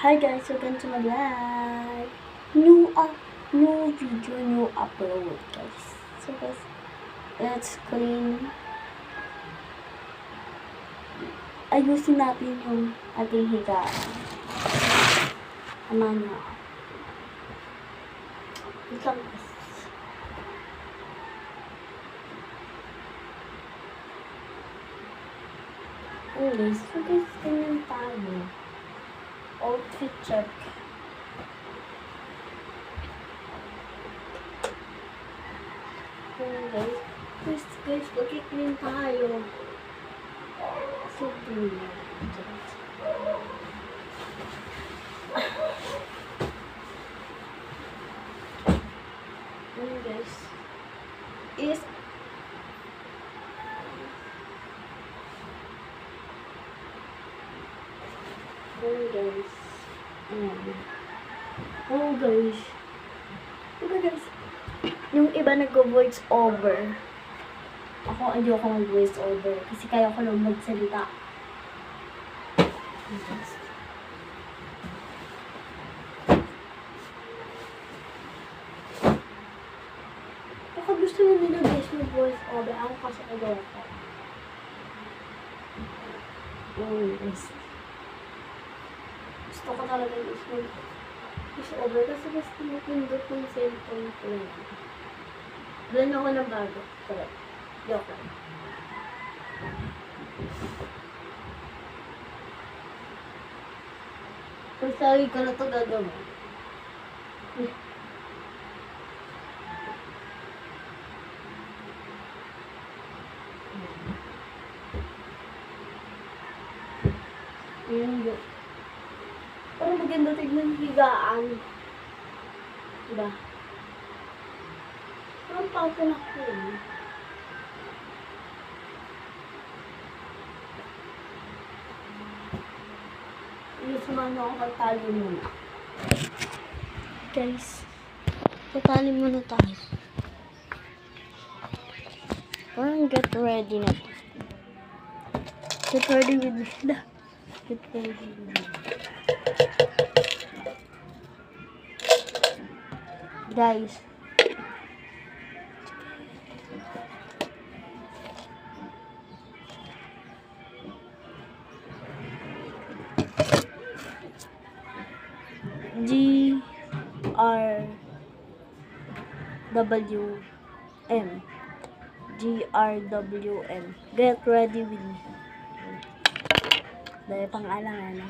Hi guys, welcome to my live. New video, new upload guys. So guys, let's clean. Ayusin natin yung ating higaan. Tama na. Isang guys. Anyways, so guys, ganyan tayo. Outfit check. Okay, guys, pag-clean tayo. So, guys, is guys. Guys. Yung iba nag-voice over. Hindi ako mag-voice over. Kasi kaya ko lang magsalita. Baka gusto nyo nila guys mag-voice over. Ako kasi nagawa ko. Guys. Gusto ko talaga guys mag-voice over. Kasi gusto pinipindot ng cellphone ko. Doon ako ng bago. Pero, joke lang. Kung sabi ko na ito gagawin. Ayan. Parang maganda tignan higaan. Diba? Parang papo na ko eh. Sumano ako magtali muna. Guys, tatali muna tayo. Parang get ready na. Get ready with me. Get ready with me. Guys. GRWM. Get ready with me. Dahil pang-alang.